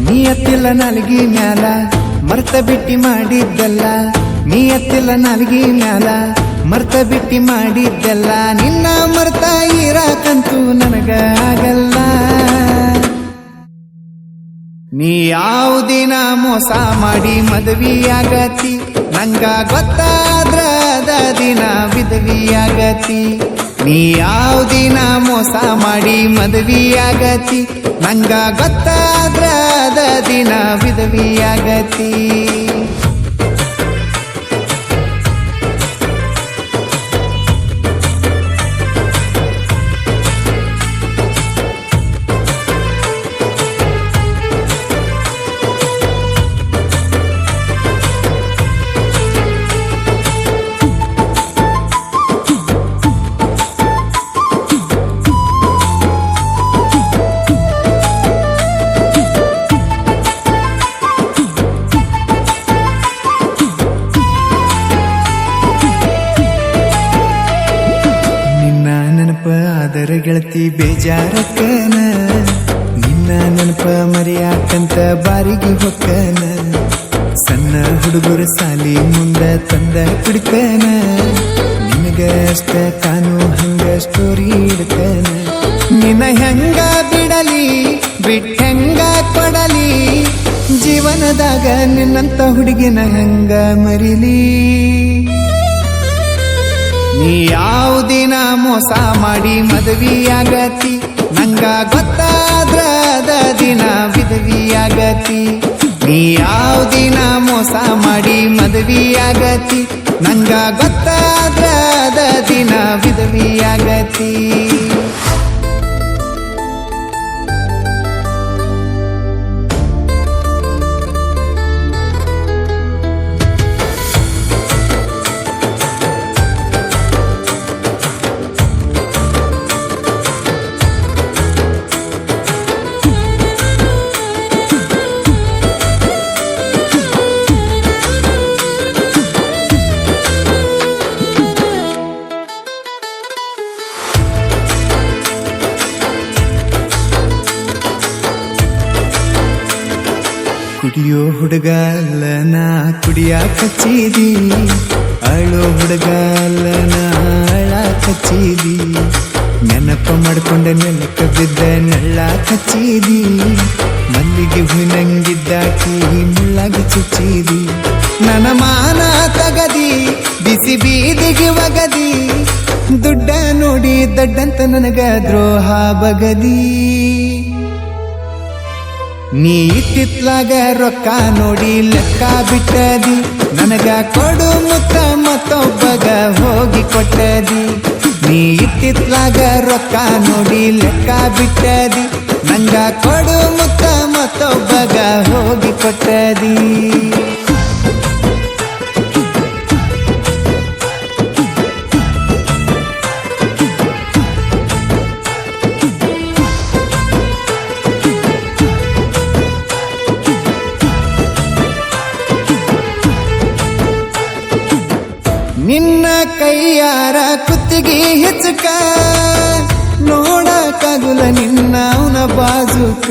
ನೀ ಎತ್ತಿಲ್ಲ ನಾಲ್ಗಿ ಮ್ಯಾಲ ಮರ್ತ ಬಿಟ್ಟಿ ಮಾಡಿದ್ದಲ್ಲ, ನೀ ಎತ್ತಿಲ್ಲ ನಾಲ್ಗಿ ಮ್ಯಾಲ ಮರ್ತ ಬಿಟ್ಟಿ ಮಾಡಿದ್ದಲ್ಲ, ನಿನ್ನ ಮರ್ತ ಇರಾಕಂತೂ ನನಗ ಆಗಲ್ಲ. ನೀ ಯಾವುದಿನ ಮೋಸ ಮಾಡಿ ಮದುವೆಯಾಗತಿ, ನಂಗ ಗೊತ್ತಾದ್ರ ಅದ ದಿನ ವಿಧವಿಯಾಗತಿ. ನೀ ಯಾವುದಿನ ಮೋಸ ಮಾಡಿ ಮದುವೆಯಾಗತಿ, ನಂಗ ಗೊತ್ತಾದ್ರ ಅದ ದಿನ ವಿಧವಿಯಾಗತಿ. ಅದರ ಗೆಳತಿ ಬೇಜಾರಕ್ಕನ, ನಿನ್ನ ನೆನಪ ಮರೆಯಾಕಂತ ಬಾರಿಗೆ ಹೊಕ್ಕನ. ಸಣ್ಣ ಹುಡುಗರ ಸಾಲಿ ಮುಂದ ತಂದ ಕುಡ್ಕನ, ನಿನಗ ಅಷ್ಟ ಕಾನು ಹಂಗ ಸ್ಟೋರಿ ಇಡ್ಕನ. ನಿನ್ನ ಹೆಂಗ ಬಿಡಲಿ ಬಿಟ್ಟೆಂಗ ಕೊಡಲಿ, ಜೀವನದಾಗ ನಿನ್ನಂತ ಹುಡುಗಿನ ಹೆಂಗ ಮರಿಲಿ. ನೀ ಯಾವುದಿನ ಮೋಸ ಮಾಡಿ ಮದುವೆಯಾಗತಿ, ನಂಗ ಗೊತ್ತಾದ್ರ ಅದ ದಿನ ವಿಧವಿಯಾಗತಿ. ನೀ ಯಾವುದಿನ ಮೋಸ ಮಾಡಿ ಮದುವೆಯಾಗತಿ, ನಂಗ ಗೊತ್ತಾದ್ರ ಅದ ದಿನ ವಿಧವಿಯಾಗತಿ. ಕುಡಿಯೋ ಹುಡುಗ ಅಲ್ಲ ನಾ ಕುಡಿಯಾಕ ಹಚ್ಚಿದಿ, ಅಳೋ ಹುಡುಗ ಅಲ್ಲ ನಾ ಅಳಾಕ ಹಚ್ಚಿದಿ. ನೆನಪ ಮಾಡ್ಕೊಂಡ ನೆಲಕ್ಕ ಬಿದ್ದ ನಳ್ಳಾಕ ಹಚ್ಚಿದಿ, ಮಲ್ಲಿಗೆ ಹೂವಿನಂಗಿದ್ದಾಕಿ ಮುಳ್ಳಾಗ ಚುಚ್ಚಿದಿ. ನನ್ನ ಮಾನ ತಗದಿ ಬಿಸಿ ಬೀದಿಗೆ ಒಗದಿ, ದುಡ್ಡ ನೋಡಿ ದಡ್ಡಂತ ನನಗ ದ್ರೋಹ ಬಗದಿ. ನೀ ಇತ್ತಿತ್ಲಾಗ ರೊಕ್ಕ ನೋಡಿ ಲೆಕ್ಕ ಬಿಟ್ಟದಿ, ನನಗ ಕೊಡು ಮುತ್ತ ಮತ್ತೊಬ್ಬಗ ಹೋಗಿ ಕೊಟ್ಟದಿ. ನೀ ಇತ್ತಿತ್ಲಾಗ ರೊಕ್ಕ ನೋಡಿ ಲೆಕ್ಕ ಬಿಟ್ಟದಿ, ನಂಗ ಕೊಡು ಮುತ್ತ ಮತ್ತೊಬ್ಬಗ ಹೋಗಿ ಕೊಟ್ಟದಿ. ನಿನ್ನ ಕೈಯಾರ ಕುತ್ತಿಗೆ ಹೆಚ್ಚಕ, ನೋಡಕ್ಕಾಗುಲ ನಿನ್ನ ಅವನ ಬಾಜುಕ.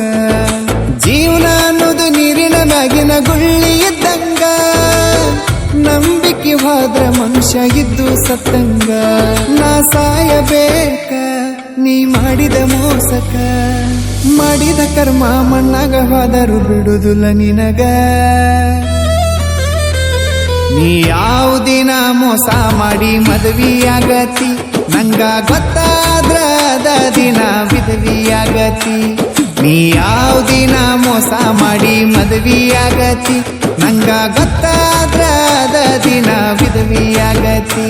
ಜೀವನ ಅನ್ನೋದು ನೀರಿನ ಮ್ಯಾಗಿನ ಗುಳ್ಳಿ ಇದ್ದಂಗ, ನಂಬಿಕೆ ಹೋದ್ರ ಮನುಷ್ಯ ಇದ್ದು ಸತ್ತಂಗ. ನಾ ಸಾಯಬೇಕ ನೀ ಮಾಡಿದ ಮೋಸಕ, ಮಾಡಿದ ಕರ್ಮ ಮಣ್ಣಾಗ ಹೋದರು ಬಿಡುದಿಲ್ಲ ನಿನಗ. ನೀ ಯಾವುದಿನ ಮೋಸ ಮಾಡಿ ಮದುವೆಯಾಗತಿ, ನಂಗ ಗೊತ್ತಾದ್ರ ಅದ ದಿನ ವಿಧವಿಯಾಗತಿ. ನೀ ಯಾವುದಿನ ಮೋಸ ಮಾಡಿ ಮದುವೆಯಾಗತಿ, ನಂಗ ಗೊತ್ತಾದ್ರ ಅದ ದಿನ ವಿಧವಿಯಾಗತಿ.